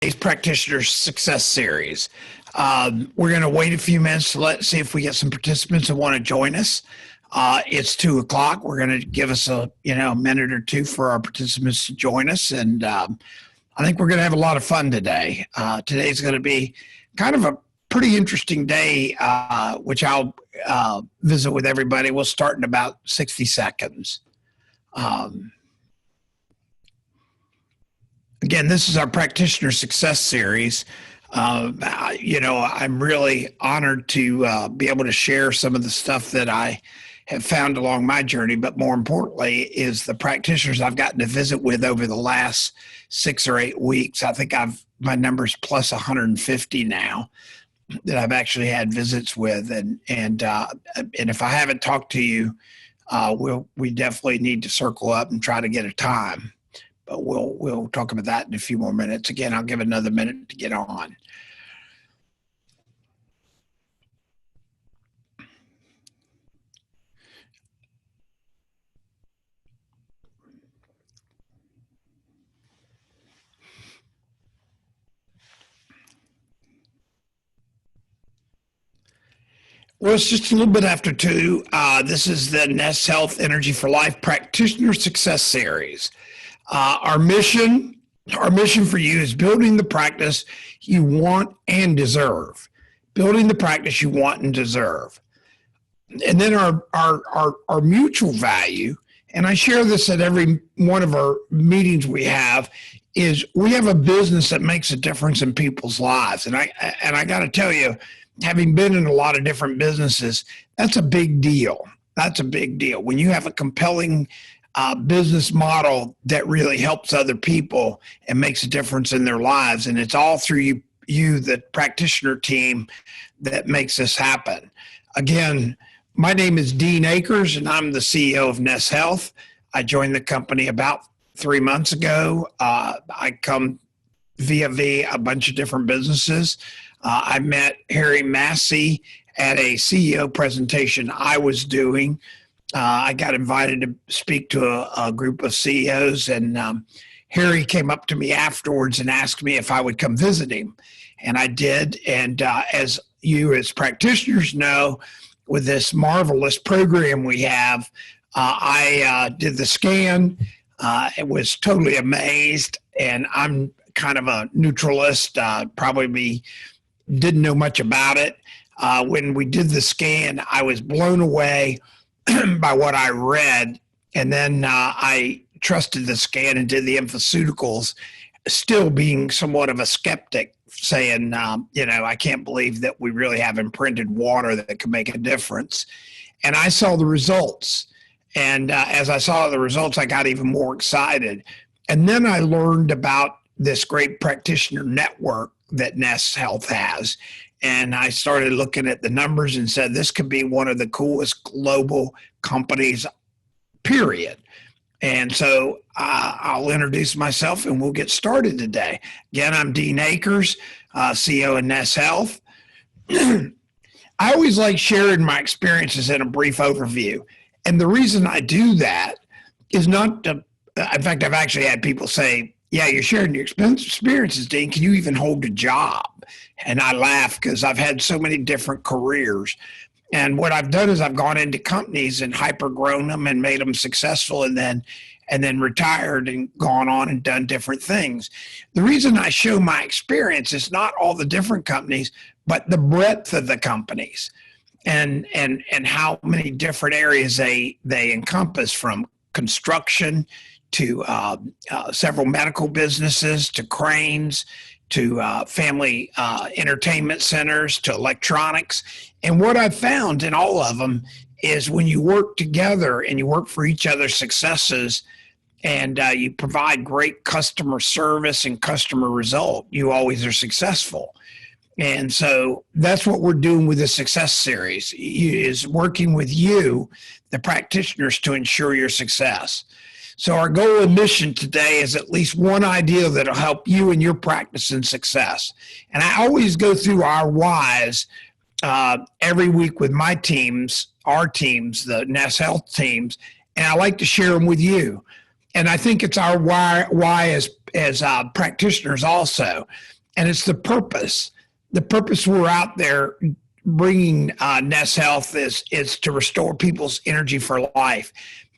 Practitioner Success Series. We're going to wait a few minutes to see if we get some participants that want to join us. It's 2:00. We're going to give us a minute or two for our participants to join us, and I think we're going to have a lot of fun today. Today's going to be kind of a pretty interesting day, which I'll visit with everybody. We'll start in about 60 seconds. Again, this is our Practitioner Success Series. I'm really honored to be able to share some of the stuff that I have found along my journey, but more importantly is the practitioners I've gotten to visit with over the last 6 or 8 weeks. I think my number's plus 150 now that I've actually had visits with, and if I haven't talked to you, we definitely need to circle up and try to get a time. But we'll talk about that in a few more minutes. Again, I'll give another minute to get on. Well, it's just a little bit after 2. This is the NES Health Energy for Life Practitioner Success Series. Our mission for you is building the practice you want and deserve. Building the practice you want and deserve. And then our mutual value, and I share this at every one of our meetings we have, is we have a business that makes a difference in people's lives. And I got to tell you, having been in a lot of different businesses, that's a big deal. That's a big deal. When you have a compelling business model that really helps other people and makes a difference in their lives, and it's all through you, the practitioner team, that makes this happen. Again, my name is Dean Akers, and I'm the CEO of NES Health. I joined the company about 3 months ago. I come via a bunch of different businesses. I met Harry Massey at a CEO presentation I was doing. I got invited to speak to a group of CEOs, and Harry came up to me afterwards and asked me if I would come visit him. And I did. And as you as practitioners know, with this marvelous program we have, I did the scan. I was totally amazed, and I'm kind of a neutralist, didn't know much about it. When we did the scan, I was blown away by what I read, and then I trusted the scan and did the pharmaceuticals, still being somewhat of a skeptic, saying, I can't believe that we really have imprinted water that can make a difference. And I saw the results, and as I saw the results, I got even more excited. And then I learned about this great practitioner network that NES Health has. And I started looking at the numbers and said, this could be one of the coolest global companies, period. And so I'll introduce myself and we'll get started today. Again, I'm Dean Akers, CEO of NES Health. I always like sharing my experiences in a brief overview. And the reason I do that is not to, in fact, I've actually had people say, yeah, you're sharing your experiences, Dean. Can you even hold a job? And I laugh because I've had so many different careers. And what I've done is I've gone into companies and hyper-grown them and made them successful, and then retired and gone on and done different things. The reason I show my experience is not all the different companies, but the breadth of the companies and how many different areas they encompass, from construction to several medical businesses, to cranes, to family entertainment centers, to electronics. And what I've found in all of them is when you work together and you work for each other's successes, and you provide great customer service and customer result, you always are successful. And so that's what we're doing with the Success Series, is working with you, the practitioners, to ensure your success. So our goal and mission today is at least one idea that'll help you in your practice and success. And I always go through our whys every week with my teams, our teams, the NES Health teams, and I like to share them with you. And I think it's our why as practitioners also. and it's the purpose. The purpose we're out there bringing NES Health is to restore people's energy for life.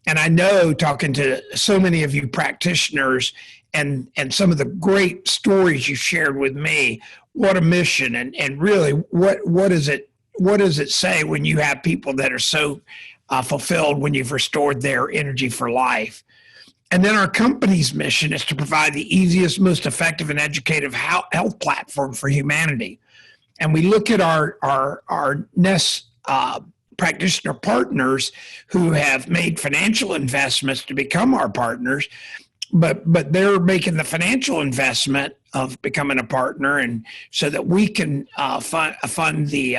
And I know, talking to so many of you practitioners and some of the great stories you shared with me, what a mission, and really what does it say when you have people that are so fulfilled when you've restored their energy for life. And then our company's mission is to provide the easiest, most effective, and educative health platform for humanity. And we look at our NES practitioner partners who have made financial investments to become our partners, but they're making the financial investment of becoming a partner, and so that we can fund the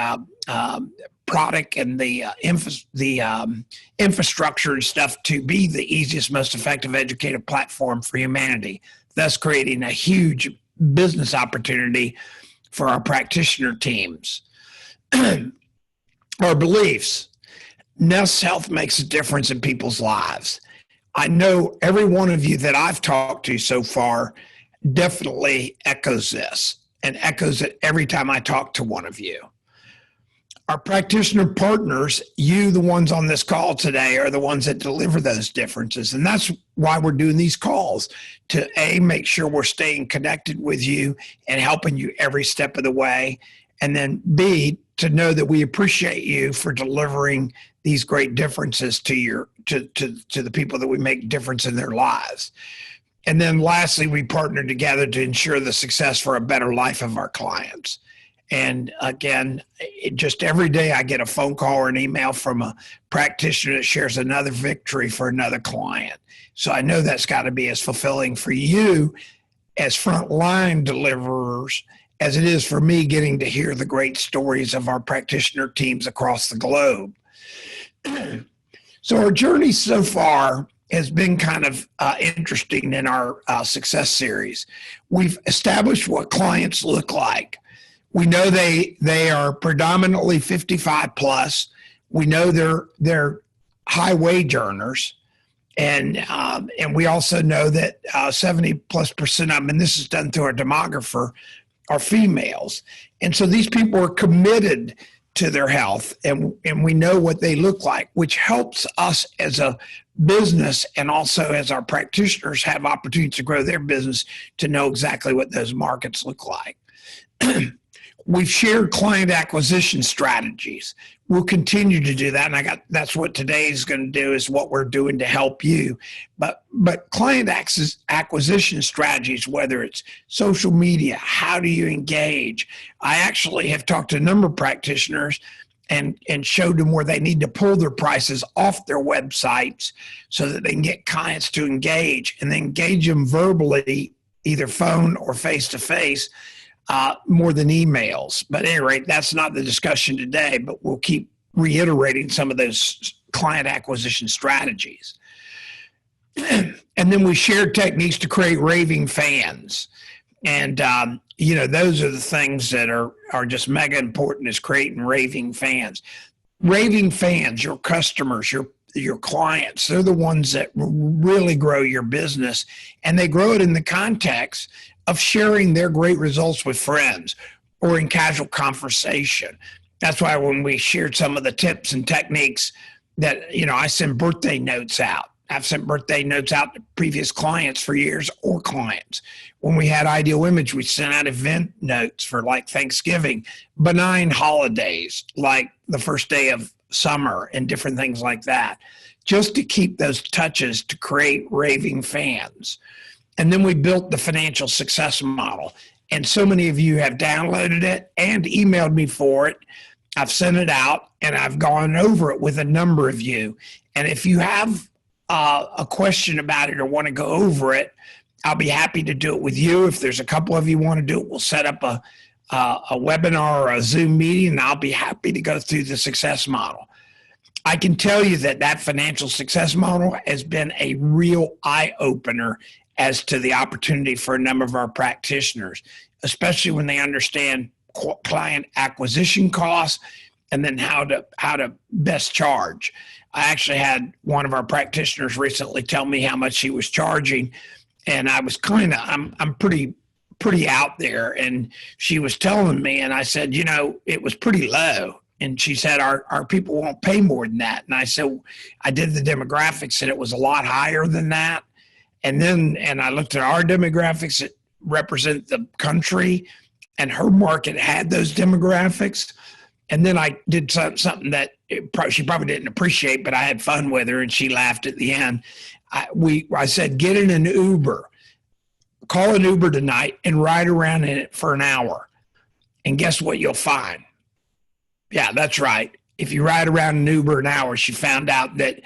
product and the infrastructure and stuff to be the easiest, most effective educative platform for humanity, thus creating a huge business opportunity for our practitioner teams. Our beliefs. NES Health makes a difference in people's lives. I know every one of you that I've talked to so far definitely echoes this, and echoes it every time I talk to one of you. Our practitioner partners, you, the ones on this call today, are the ones that deliver those differences. And that's why we're doing these calls, to A, make sure we're staying connected with you and helping you every step of the way. And then B, to know that we appreciate you for delivering these great differences to the people that we make difference in their lives. And then lastly, we partner together to ensure the success for a better life of our clients. And again, just every day I get a phone call or an email from a practitioner that shares another victory for another client. So I know that's got to be as fulfilling for you as frontline deliverers as it is for me getting to hear the great stories of our practitioner teams across the globe. So our journey so far has been kind of interesting in our success series. We've established what clients look like. We know they are predominantly 55 plus. We know they're high wage earners, and we also know that 70+% of them, and this is done through our demographer, are females. And so these people are committed to their health, and we know what they look like, which helps us as a business, and also as our practitioners have opportunities to grow their business, to know exactly what those markets look like. We've shared client acquisition strategies. We'll continue to do that, and that's what today is going to do, is what we're doing to help you. But client acquisition strategies, whether it's social media, how do you engage? I actually have talked to a number of practitioners and showed them where they need to pull their prices off their websites so that they can get clients to engage, and then engage them verbally, either phone or face-to-face, more than emails. But at any rate, that's not the discussion today, but we'll keep reiterating some of those client acquisition strategies. And then we shared techniques to create raving fans. And, those are the things that are just mega important, is creating raving fans. Raving fans, your customers, your clients, they're the ones that really grow your business, and they grow it in the context of sharing their great results with friends or in casual conversation. That's why when we shared some of the tips and techniques that, I send birthday notes out. I've sent birthday notes out to previous clients for years, or clients. When we had Ideal Image, we sent out event notes for like Thanksgiving, benign holidays like the first day of summer, and different things like that, just to keep those touches to create raving fans. And then we built the financial success model. And so many of you have downloaded it and emailed me for it. I've sent it out, and I've gone over it with a number of you. And if you have a question about it or want to go over it, I'll be happy to do it with you. If there's a couple of you want to do it, we'll set up a webinar or a Zoom meeting, and I'll be happy to go through the success model. I can tell you that financial success model has been a real eye-opener as to the opportunity for a number of our practitioners, especially when they understand client acquisition costs, and then how to best charge. I actually had one of our practitioners recently tell me how much he was charging, and I was I'm pretty pretty out there. And she was telling me, and I said, it was pretty low. And she said, our people won't pay more than that. And I said, I did the demographics and it was a lot higher than that. And I looked at our demographics that represent the country, and her market had those demographics. And then I did something that she probably didn't appreciate, but I had fun with her and she laughed at the end. I said, get in an Uber, call an Uber tonight and ride around in it for an hour. And guess what you'll find? Yeah, that's right. If you ride around an Uber an hour, she found out that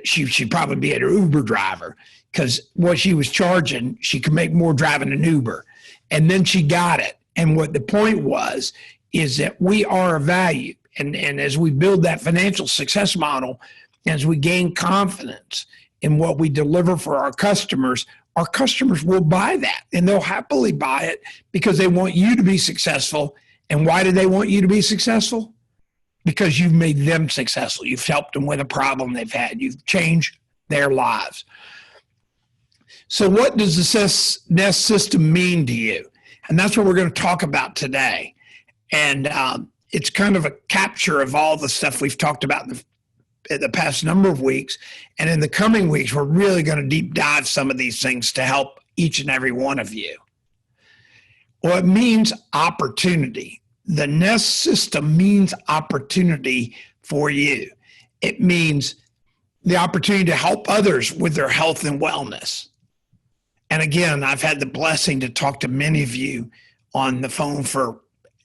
she should probably be an Uber driver, because what she was charging, she could make more driving an Uber. And then she got it. And what the point was is that we are a value. And as we build that financial success model, as we gain confidence in what we deliver for our customers will buy that, and they'll happily buy it because they want you to be successful. And why do they want you to be successful? Because you've made them successful. You've helped them with a problem they've had. You've changed their lives. So what does the NES system mean to you? And that's what we're going to talk about today. And it's kind of a capture of all the stuff we've talked about in the past number of weeks. And in the coming weeks, we're really going to deep dive some of these things to help each and every one of you. Well, it means opportunity. The NES system means opportunity for you. It means the opportunity to help others with their health and wellness. And again, I've had the blessing to talk to many of you on the phone for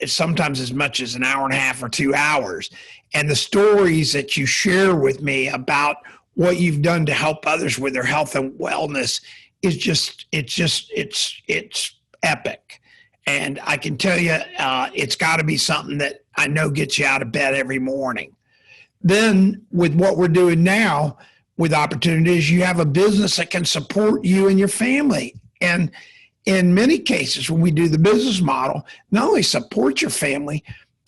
sometimes as much as an hour and a half or 2 hours. And the stories that you share with me about what you've done to help others with their health and wellness is it's epic. And I can tell you, it's got to be something that I know gets you out of bed every morning. Then with what we're doing now with opportunities, you have a business that can support you and your family. And in many cases, when we do the business model, not only support your family,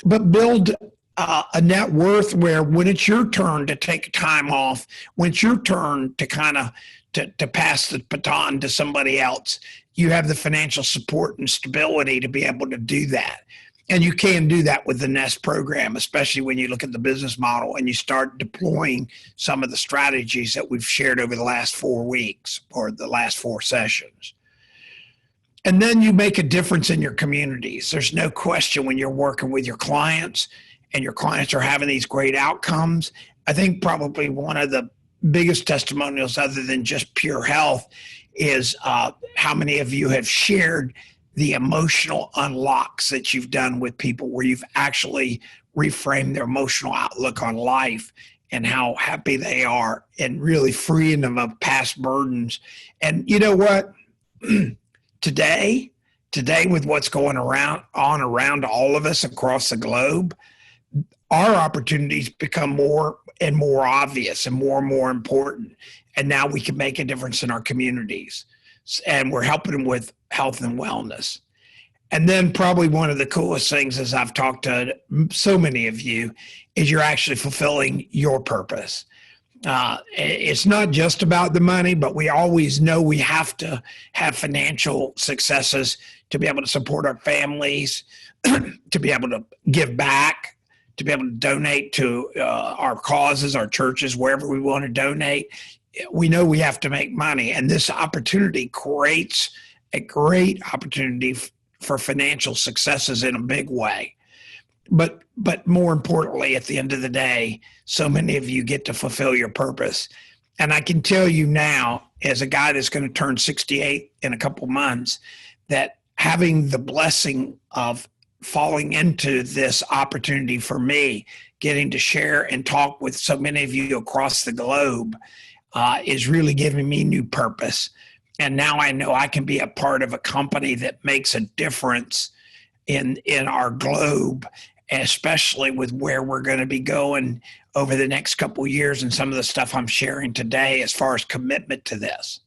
but build a net worth where when it's your turn to take time off, when it's your turn to kind of to pass the baton to somebody else, you have the financial support and stability to be able to do that. And you can do that with the NES program, especially when you look at the business model and you start deploying some of the strategies that we've shared over the last 4 weeks or the last 4 sessions. And then you make a difference in your communities. There's no question when you're working with your clients and your clients are having these great outcomes. I think probably one of the biggest testimonials other than just pure health is how many of you have shared the emotional unlocks that you've done with people where you've actually reframed their emotional outlook on life and how happy they are and really freeing them of past burdens. And you know what? Today with what's going around all of us across the globe, our opportunities become more and more obvious and more important. And now we can make a difference in our communities. And we're helping them with health and wellness. And then probably one of the coolest things, as I've talked to so many of you, is you're actually fulfilling your purpose. It's not just about the money, but we always know we have to have financial successes to be able to support our families, to be able to give back, to be able to donate to our causes, our churches, wherever we want to donate. We know we have to make money, and this opportunity creates a great opportunity for financial successes in a big way. But more importantly, at the end of the day, so many of you get to fulfill your purpose. And I can tell you now, as a guy that's going to turn 68 in a couple months, that having the blessing of falling into this opportunity for me, getting to share and talk with so many of you across the globe, is really giving me new purpose. And now I know I can be a part of a company that makes a difference in our globe, especially with where we're going to be going over the next couple of years and some of the stuff I'm sharing today as far as commitment to this.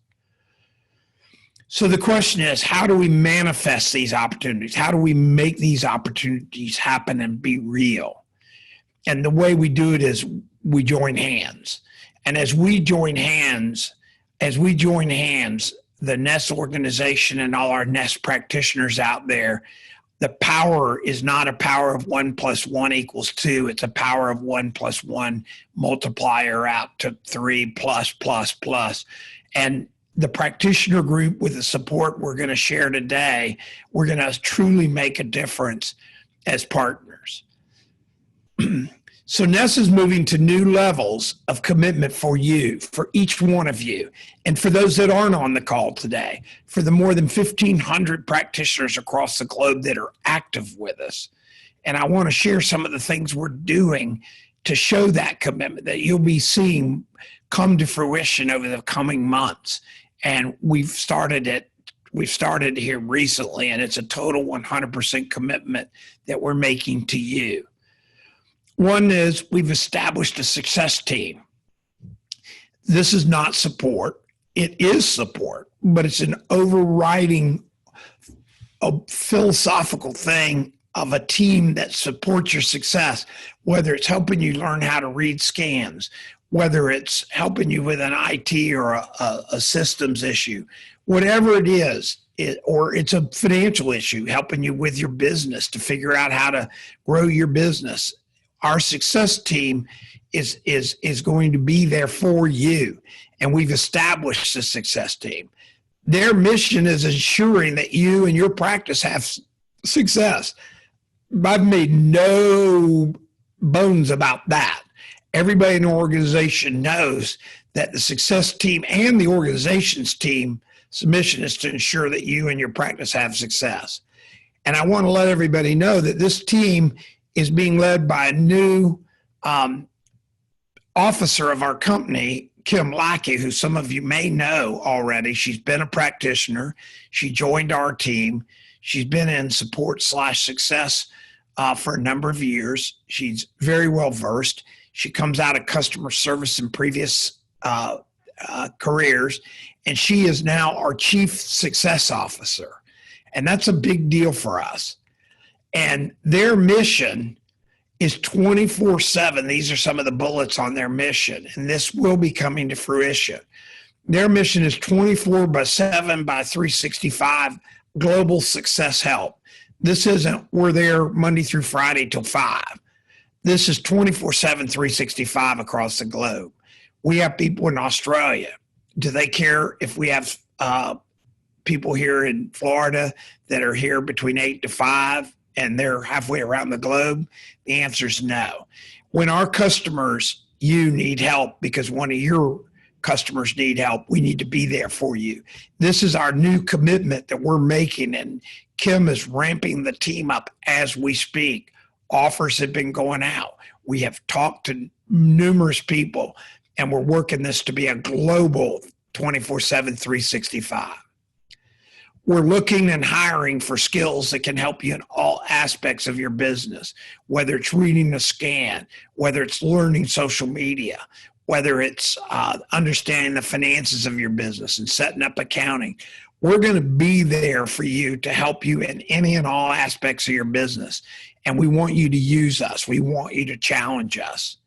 So the question is, how do we manifest these opportunities? How do we make these opportunities happen and be real? And the way we do it is we join hands. And as we join hands, the NES organization and all our NES practitioners out there, the power is not a power of 1 + 1 = 2. It's a power of 1 + 1 multiplier out to 3 plus, plus, plus. And the practitioner group, with the support we're going to share today, we're going to truly make a difference as partners. So NES is moving to new levels of commitment for you, for each one of you. And for those that aren't on the call today, for the more than 1,500 practitioners across the globe that are active with us. And I want to share some of the things we're doing to show that commitment that you'll be seeing come to fruition over the coming months. And we've started here recently, and it's a total 100% commitment that we're making to you. One is we've established a success team. This is not support. It is support, but it's an overriding philosophical thing of a team that supports your success, whether it's helping you learn how to read scans, whether it's helping you with an IT or a systems issue, whatever it is, or it's a financial issue, helping you with your business to figure out how to grow your business. Our success team is going to be there for you, and we've established the success team. Their mission is ensuring that you and your practice have success. I've made no bones about that. Everybody in the organization knows that the success team and the organization's team's mission is to ensure that you and your practice have success. And I want to let everybody know that this team is being led by a new officer of our company, Kim Lackey, who some of you may know already. She's been a practitioner. She joined our team. She's been in support/success for a number of years. She's very well versed. She comes out of customer service in previous careers, and she is now our chief success officer. And that's a big deal for us. And their mission is 24/7. These are some of the bullets on their mission, and this will be coming to fruition. Their mission is 24/7 by 365 global success help. This isn't we're there Monday through Friday till 5. This is 24/7, 365 across the globe. We have people in Australia. Do they care if we have people here in Florida that are here between 8 to 5 and they're halfway around the globe? The answer is no. When our customers, you need help because one of your customers need help, we need to be there for you. This is our new commitment that we're making, and Kim is ramping the team up as we speak. Offers have been going out. We have talked to numerous people, and we're working this to be a global 24/7, 365. We're looking and hiring for skills that can help you in all aspects of your business, whether it's reading a scan, whether it's learning social media, whether it's understanding the finances of your business and setting up accounting. We're going to be there for you to help you in any and all aspects of your business. And we want you to use us. We want you to challenge us.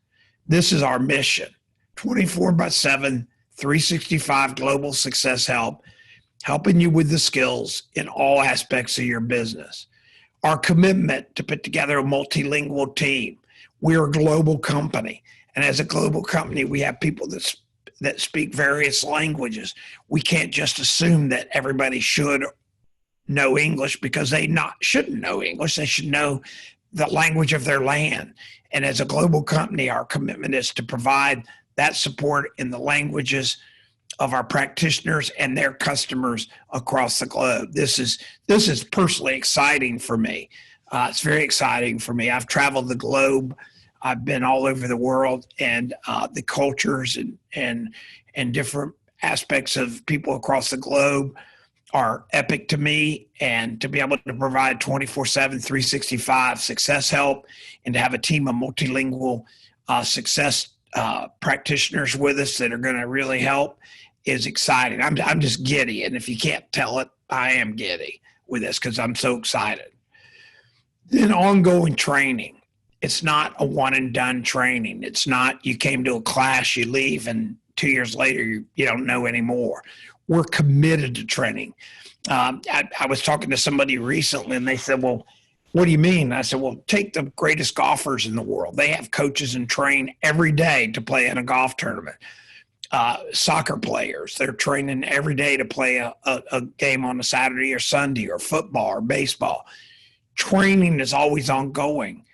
This is our mission. 24/7, 365 global success help, helping you with the skills in all aspects of your business. Our commitment to put together a multilingual team. We're a global company. And as a global company, we have people that speak various languages. We can't just assume that everybody should know English because they shouldn't know English. They should know the language of their land. And as a global company, our commitment is to provide that support in the languages of our practitioners and their customers across the globe. This is personally exciting for me. It's very exciting for me. I've traveled the globe. I've been all over the world, and the cultures and different aspects of people across the globe are epic to me. And to be able to provide 24/7, 365 success help, and to have a team of multilingual success practitioners with us that are going to really help is exciting. I'm just giddy, and if you can't tell it, I am giddy with this because I'm so excited. Then ongoing training. It's not a one and done training. It's not you came to a class, you leave, and 2 years later you don't know anymore. we're committed to training. I was talking to somebody recently and they said, well, what do you mean? I said, well, take the greatest golfers in the world. They have coaches and train every day to play in a golf tournament. Soccer players, they're training every day to play a game on a Saturday or Sunday, or football or baseball. Training is always ongoing.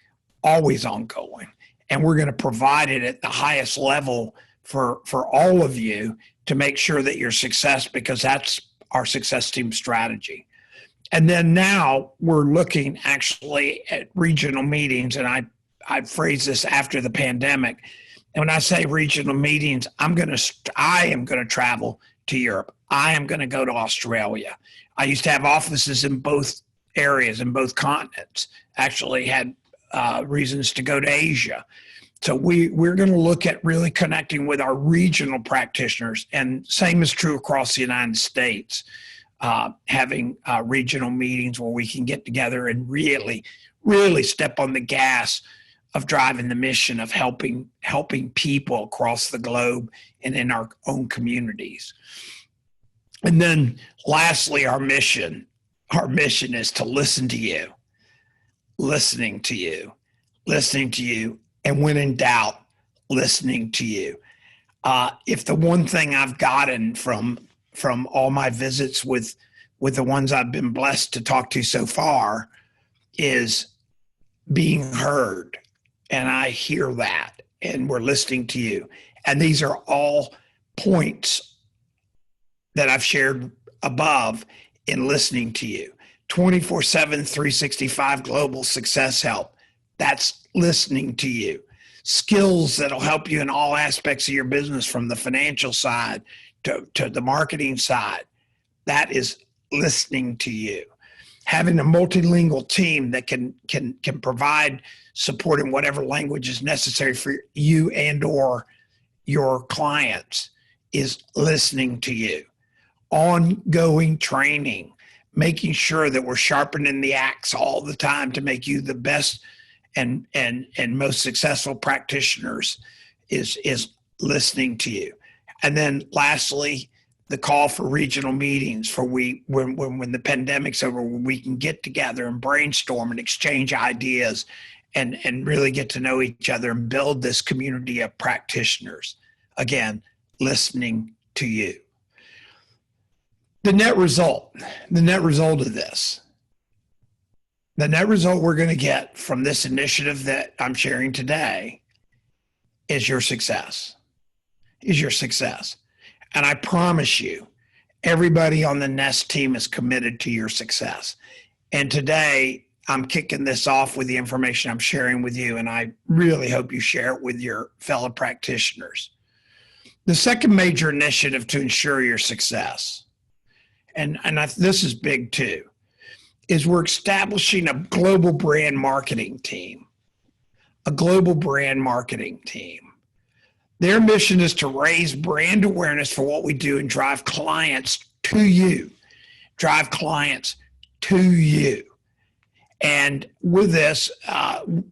And we're going to provide it at the highest level for all of you to make sure that you're success, because that's our success team strategy. And then now we're looking actually at regional meetings, and I phrase this after the pandemic. And when I say regional meetings, I am going to travel to Europe. I am going to go to Australia. I used to have offices in both areas, in both continents. Actually had reasons to go to Asia. So we're going to look at really connecting with our regional practitioners, and same is true across the United States, having regional meetings where we can get together and really, really step on the gas of driving the mission of helping people across the globe and in our own communities. And then lastly, our mission is to listen to you, listening to you, and when in doubt, listening to you. If the one thing I've gotten from all my visits with the ones I've been blessed to talk to so far is being heard. And I hear that, and we're listening to you. And these are all points that I've shared above in listening to you. 24/7, 365 global success help. That's listening to you. Skills that'll help you in all aspects of your business, from the financial side to the marketing side. That is listening to you. Having a multilingual team that can provide support in whatever language is necessary for you and or your clients is listening to you. Ongoing training, making sure that we're sharpening the axe all the time to make you the best and most successful practitioners is listening to you. And then lastly, the call for regional meetings for when the pandemic's over, when we can get together and brainstorm and exchange ideas and really get to know each other and build this community of practitioners. Again, listening to you. The net result of this, the net result we're going to get from this initiative that I'm sharing today is your success. And I promise you, everybody on the NES team is committed to your success. And today, I'm kicking this off with the information I'm sharing with you, and I really hope you share it with your fellow practitioners. The second major initiative to ensure your success, this is big too, is we're establishing a global brand marketing team. Their mission is to raise brand awareness for what we do and drive clients to you. And with this,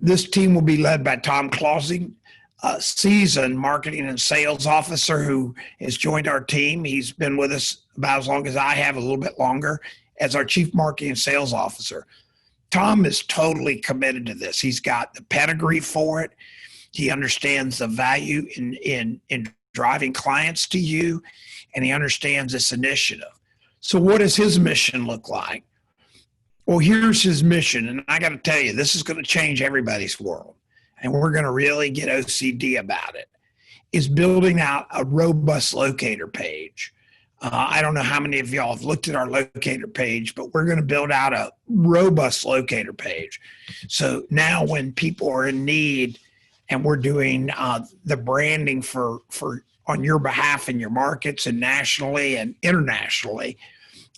this team will be led by Tom Clausing, a seasoned marketing and sales officer who has joined our team. He's been with us about as long as I have, a little bit longer, as our chief marketing and sales officer. Tom is totally committed to this. He's got the pedigree for it. He understands the value in driving clients to you, and he understands this initiative. So what does his mission look like? Well, here's his mission, and I got to tell you, this is going to change everybody's world, and we're going to really get OCD about it, is building out a robust locator page. I don't know how many of y'all have looked at our locator page, but we're going to build out a robust locator page. So now when people are in need and we're doing the branding for on your behalf in your markets and nationally and internationally,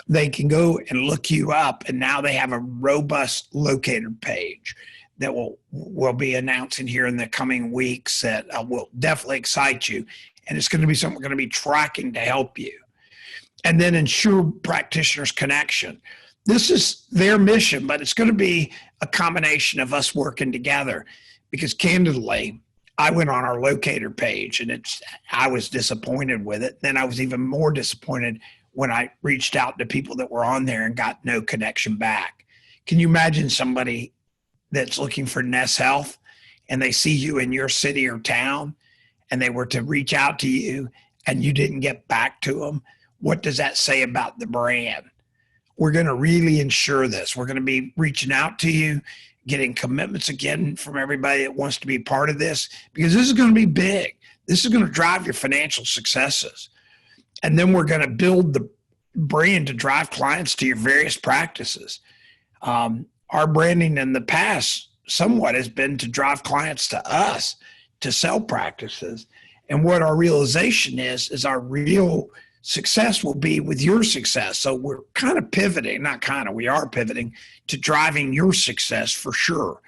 they can go and look you up, and now they have a robust locator page that we'll be announcing here in the coming weeks that will definitely excite you. And it's going to be something we're going to be tracking to help you. And then ensure practitioners connection. This is their mission, but it's going to be a combination of us working together, because candidly, I went on our locator page and I was disappointed with it. Then I was even more disappointed when I reached out to people that were on there and got no connection back. Can you imagine somebody that's looking for NES Health and they see you in your city or town and they were to reach out to you and you didn't get back to them? What does that say about the brand? We're going to really ensure this. We're going to be reaching out to you, getting commitments again from everybody that wants to be part of this, because this is going to be big. This is going to drive your financial successes. And then we're going to build the brand to drive clients to your various practices. Our branding in the past somewhat has been to drive clients to us to sell practices. And what our realization is our real success will be with your success. So we're kind of pivoting, we are pivoting to driving your success for sure.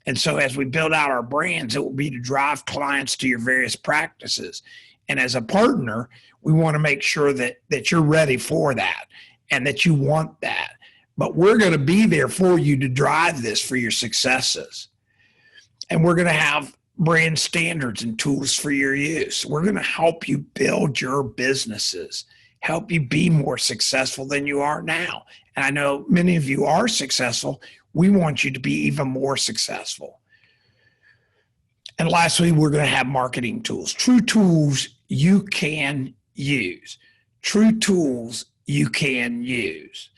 And so as we build out our brands, it will be to drive clients to your various practices. And as a partner, we want to make sure that you're ready for that and that you want that. But we're going to be there for you to drive this for your successes. And we're going to have brand standards and tools for your use. We're going to help you build your businesses, help you be more successful than you are now. And I know many of you are successful. We want you to be even more successful. And lastly, we're going to have marketing tools, true tools you can use, true tools you can use.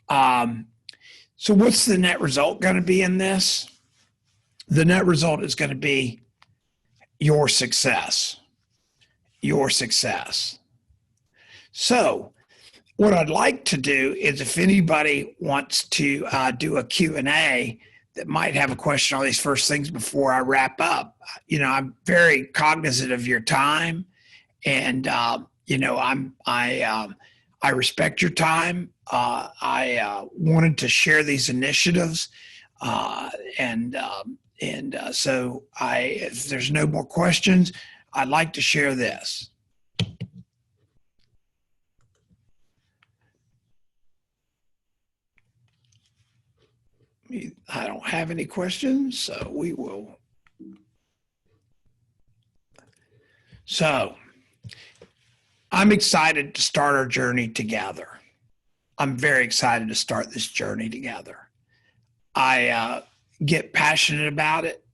So what's the net result going to be in this? The net result is going to be your success, your success. So what I'd like to do is if anybody wants to do a Q&A that might have a question on these first things before I wrap up. You know, I'm very cognizant of your time, and you know, I respect your time. I wanted to share these initiatives, so if there's no more questions, I'd like to share this. I don't have any questions, so we will. So I'm excited to start our journey together. I'm very excited to start this journey together. I get passionate about it,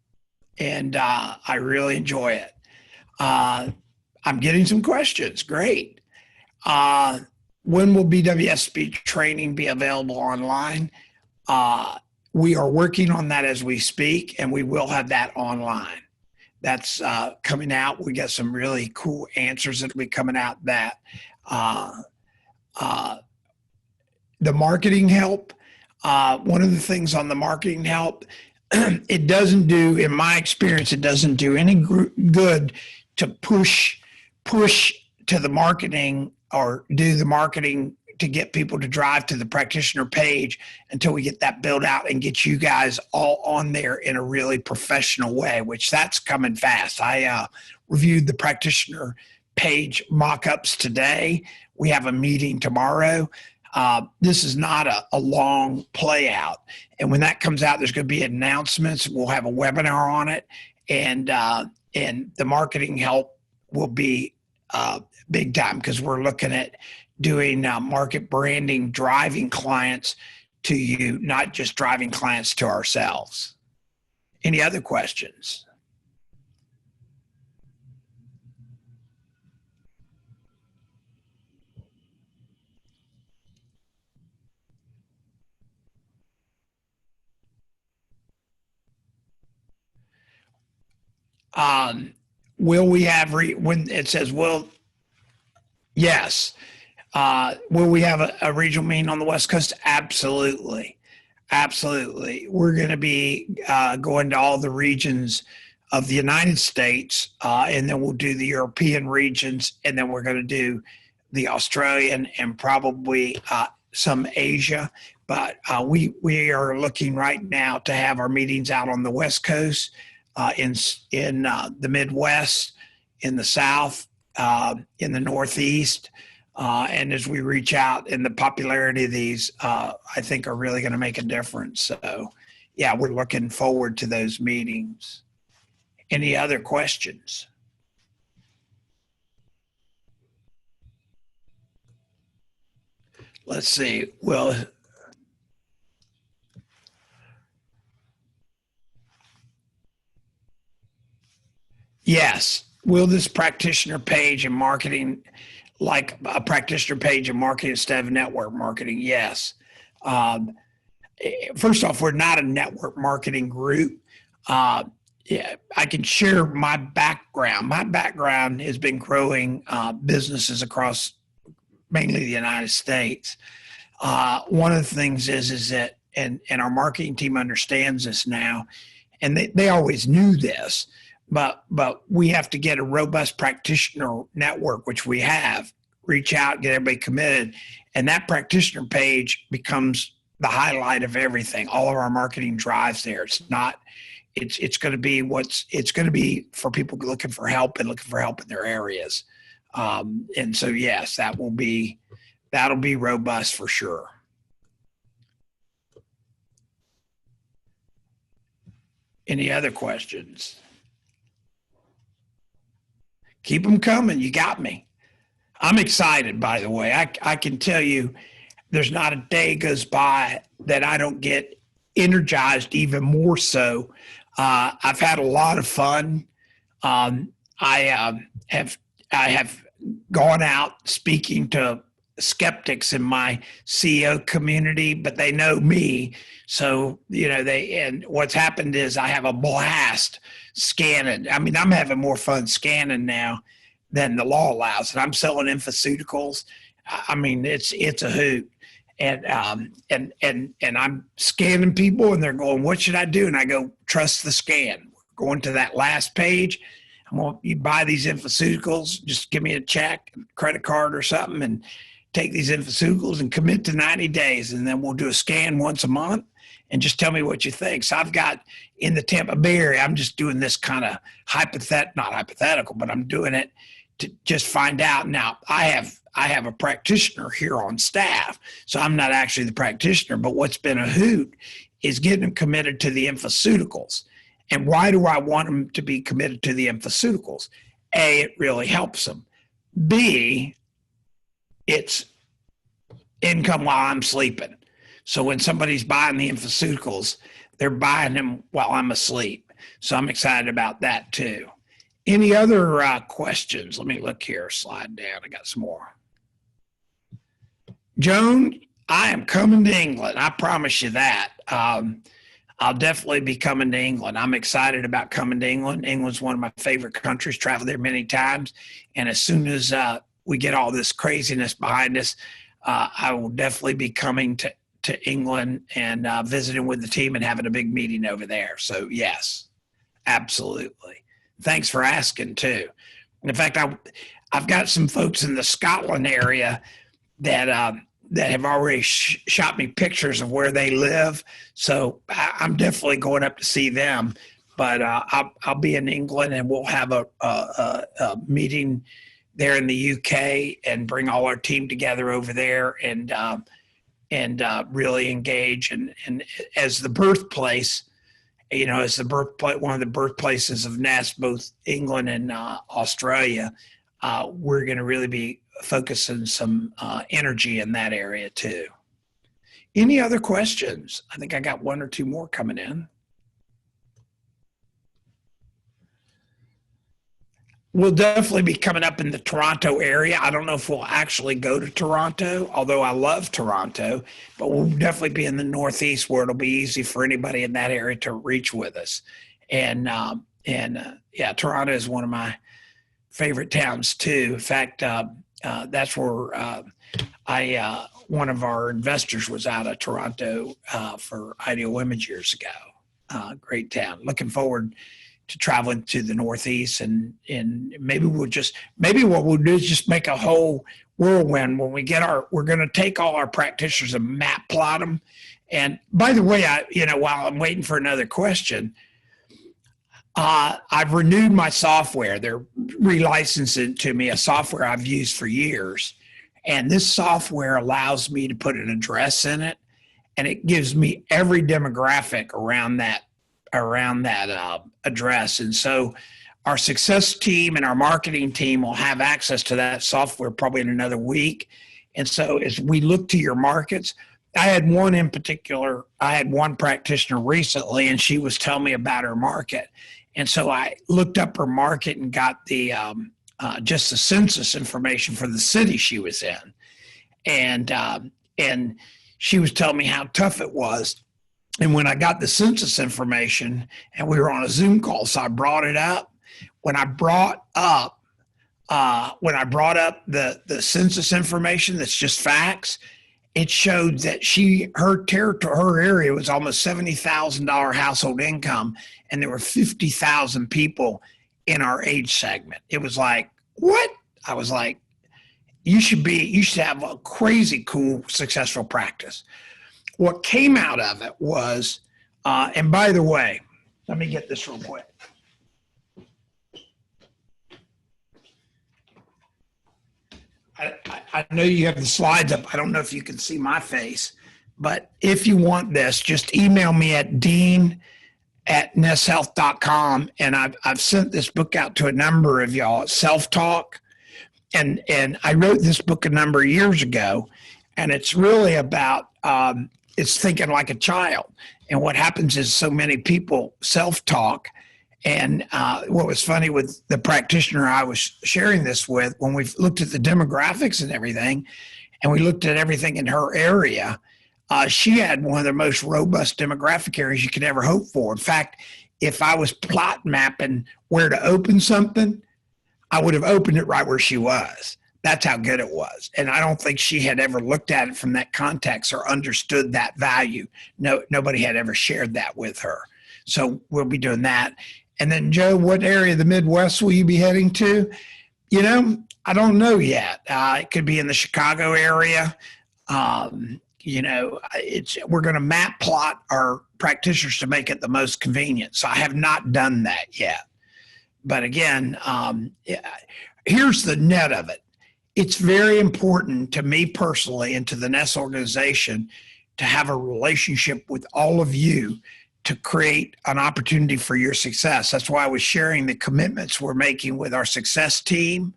and I really enjoy it. I'm getting some questions. Great. When will BWSB training be available online? We are working on that as we speak, and we will have that online. That's coming out. We got some really cool answers that will be coming out. That the marketing help. One of the things on the marketing help, it doesn't do, in my experience, it doesn't do any good to push to the marketing or do the marketing to get people to drive to the practitioner page until we get that built out and get you guys all on there in a really professional way, which that's coming fast. I reviewed the practitioner page mock-ups today. We have a meeting tomorrow. This is not a long play out. And when that comes out, there's going to be announcements. We'll have a webinar on it, and the marketing help will be big time because we're looking at doing market branding, driving clients to you, not just driving clients to ourselves. Any other questions? Will we have, when it says, will, yes. Will we have a regional meeting on the West Coast? Absolutely. Absolutely. We're going to be going to all the regions of the United States, and then we'll do the European regions, and then we're going to do the Australian and probably some Asia. But we are looking right now to have our meetings out on the West Coast, in the Midwest, in the South, in the Northeast. And as we reach out, and the popularity of these, I think are really going to make a difference. So, yeah, we're looking forward to those meetings. Any other questions? Let's see. Well, yes. Will this practitioner page and marketing like a practitioner page and marketing instead of network marketing? Yes. Um, First off, we're not a network marketing group. Yeah, I can share my background. My background has been growing businesses across mainly the United States. One of the things is that, and our marketing team understands this now, and they always knew this, but we have to get a robust practitioner network, which we have. Reach out, get everybody committed, and that practitioner page becomes the highlight of everything. All of our marketing drives there. It's not. It's going to be it's going to be for people looking for help and looking for help in their areas. And so yes, that'll be robust for sure. Any other questions? Keep them coming. You got me. I'm excited, by the way. I can tell you there's not a day goes by that I don't get energized even more so. I've had a lot of fun. I have gone out speaking to skeptics in my CEO community, but they know me. So, and what's happened is I have a blast scanning. I mean, I'm having more fun scanning now than the law allows. And I'm selling infoceuticals. I mean, it's a hoot. And I'm scanning people and they're going, what should I do? And I go, trust the scan. We're going to that last page. You buy these infoceuticals, just give me a check, credit card or something, and take these infoceuticals and commit to 90 days. And then we'll do a scan once a month and just tell me what you think. So I've got in the Tampa Bay area, I'm just doing this kind of not hypothetical, but I'm doing it to just find out. Now I have a practitioner here on staff, so I'm not actually the practitioner, but what's been a hoot is getting them committed to the infoceuticals. And why do I want them to be committed to the infoceuticals? A, it really helps them. B, it's income while I'm sleeping. So when somebody's buying the infoceuticals, they're buying them while I'm asleep. So I'm excited about that too. Any other questions? Let me look here, slide down. I got some more. Joan, I am coming to England. I promise you that. I'll definitely be coming to England. I'm excited about coming to England. England's one of my favorite countries, traveled there many times. And as soon as we get all this craziness behind us, I will definitely be coming to England and visiting with the team and having a big meeting over there. So yes, absolutely. Thanks for asking too. In fact, I've got some folks in the Scotland area that have already shot me pictures of where they live. So I'm definitely going up to see them. But I'll be in England and we'll have a meeting there in the UK and bring all our team together over there and really engage. And as the birthplace, as one of the birthplaces of NES, both England and Australia, we're going to really be focusing some energy in that area too. Any other questions? I think I got one or two more coming in. We'll definitely be coming up in the Toronto area. I don't know if we'll actually go to Toronto, although I love Toronto, but we'll definitely be in the Northeast where it'll be easy for anybody in that area to reach with us. And yeah, Toronto is one of my favorite towns too. In fact, that's where one of our investors was out of Toronto for Ideal Image years ago. Great town. Looking forward to traveling to the Northeast and maybe what we'll do is just make a whole whirlwind when we're going to take all our practitioners and map plot them. And by the way, while I'm waiting for another question, I've renewed my software. They're relicensing to me a software I've used for years. And this software allows me to put an address in it, and it gives me every demographic around that address. And so our success team and our marketing team will have access to that software probably in another week. And so as we look to your markets, I had one in particular, I had one practitioner recently, and she was telling me about her market. And so I looked up her market and got the just the census information for the city she was in. And she was telling me how tough it was. And when I got the census information, and we were on a Zoom call, so I brought it up. When I brought up the census information, that's just facts, it showed that her territory, her area was almost $70,000 household income, and there were 50,000 people in our age segment. It was like, what? I was like, you should have a crazy cool, successful practice. What came out of it was, and by the way, let me get this real quick. I know you have the slides up. I don't know if you can see my face, but if you want this, just email me at dean@neshealth.com. And I've sent this book out to a number of y'all, Self-Talk. And I wrote this book a number of years ago, and it's really about, it's thinking like a child. And what happens is so many people self-talk. And what was funny with the practitioner I was sharing this with, when we looked at the demographics and everything, and we looked at everything in her area, she had one of the most robust demographic areas you could ever hope for. In fact, if I was plot mapping where to open something, I would have opened it right where she was. That's how good it was. And I don't think she had ever looked at it from that context or understood that value. Nobody had ever shared that with her. So we'll be doing that. And then, Joe, what area of the Midwest will you be heading to? I don't know yet. It could be in the Chicago area. We're going to map plot our practitioners to make it the most convenient. So I have not done that yet. But again, here's the net of it. It's very important to me personally and to the NES organization to have a relationship with all of you to create an opportunity for your success. That's why I was sharing the commitments we're making with our success team,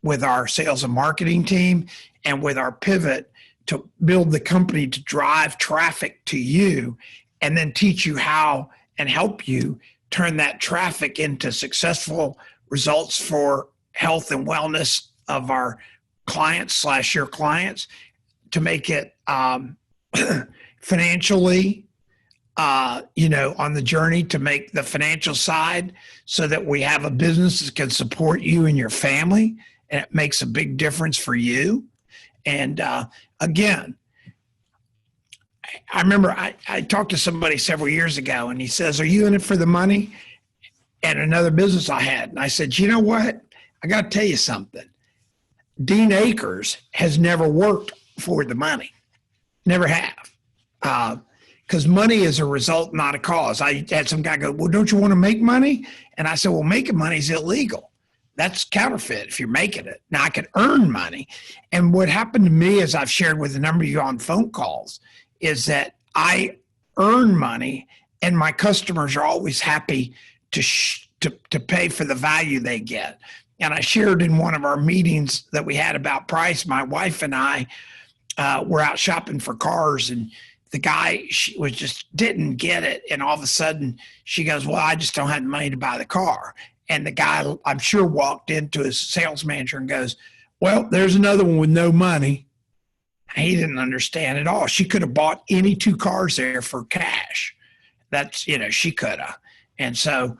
with our sales and marketing team, and with our pivot to build the company to drive traffic to you, and then teach you how and help you turn that traffic into successful results for health and wellness of our clients / your clients, to make it financially, on the journey to make the financial side so that we have a business that can support you and your family, and it makes a big difference for you. And again, I remember I talked to somebody several years ago, and he says, "Are you in it for the money?" And another business I had. And I said, "You know what? I got to tell you something. Dean Akers has never worked for the money. Never have. Because money is a result, not a cause." I had some guy go, "Well, don't you want to make money?" And I said, "Well, making money is illegal. That's counterfeit if you're making it. Now, I can earn money." And what happened to me, as I've shared with a number of you on phone calls, is that I earn money, and my customers are always happy to pay for the value they get. And I shared in one of our meetings that we had about price, my wife and I were out shopping for cars, and the guy, she was just didn't get it. And all of a sudden she goes, "Well, I just don't have the money to buy the car." And the guy, I'm sure, walked into his sales manager and goes, "Well, there's another one with no money." He didn't understand at all. She could have bought any two cars there for cash. That's, she could have. And so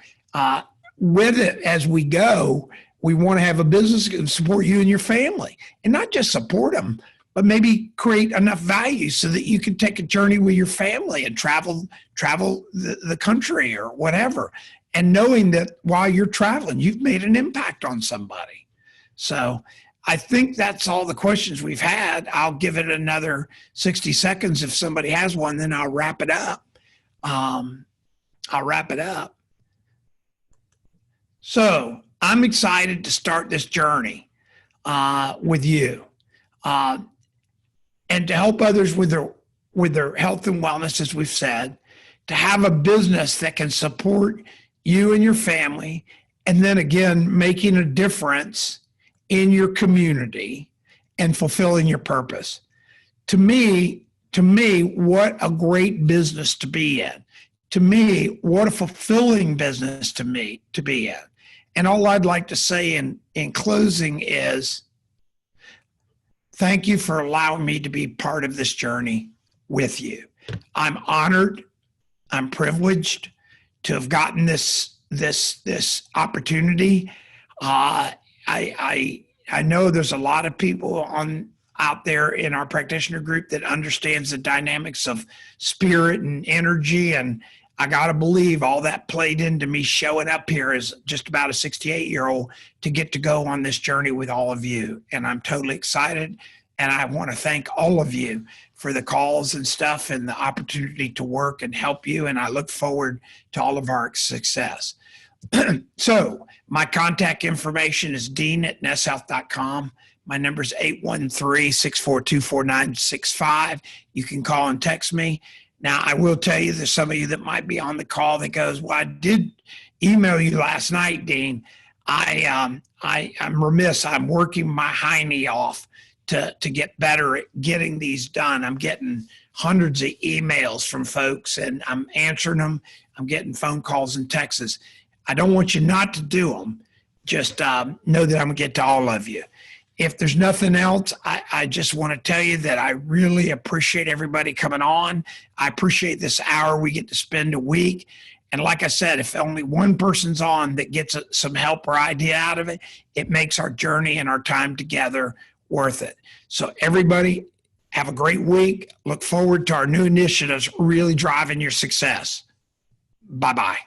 with it, as we go, we want to have a business that can support you and your family, and not just support them, but maybe create enough value so that you can take a journey with your family and travel the country or whatever. And knowing that while you're traveling, you've made an impact on somebody. So I think that's all the questions we've had. I'll give it another 60 seconds. If somebody has one, then I'll wrap it up. So I'm excited to start this journey with you. And to help others with their health and wellness, as we've said, to have a business that can support you and your family, and then again, making a difference in your community and fulfilling your purpose. To me, what a great business to be in. To me, what a fulfilling business to be in. And all I'd like to say in closing is thank you for allowing me to be part of this journey with you. I'm honored, I'm privileged to have gotten this opportunity. I know there's a lot of people out there in our practitioner group that understands the dynamics of spirit and energy, and I got to believe all that played into me showing up here as just about a 68-year-old to get to go on this journey with all of you. And I'm totally excited. And I want to thank all of you for the calls and stuff and the opportunity to work and help you. And I look forward to all of our success. So my contact information is dean@nesshealth.com. My number is 813-642-4965. You can call and text me. Now, I will tell you, there's some of you that might be on the call that goes, well, I did email you last night, Dean. I'm remiss. I'm working my hiney off to get better at getting these done. I'm getting hundreds of emails from folks, and I'm answering them. I'm getting phone calls and texts. I don't want you not to do them. Just know that I'm going to get to all of you. If there's nothing else, I just want to tell you that I really appreciate everybody coming on. I appreciate this hour we get to spend a week. And like I said, if only one person's on that gets some help or idea out of it, it makes our journey and our time together worth it. So everybody, have a great week. Look forward to our new initiatives really driving your success. Bye-bye.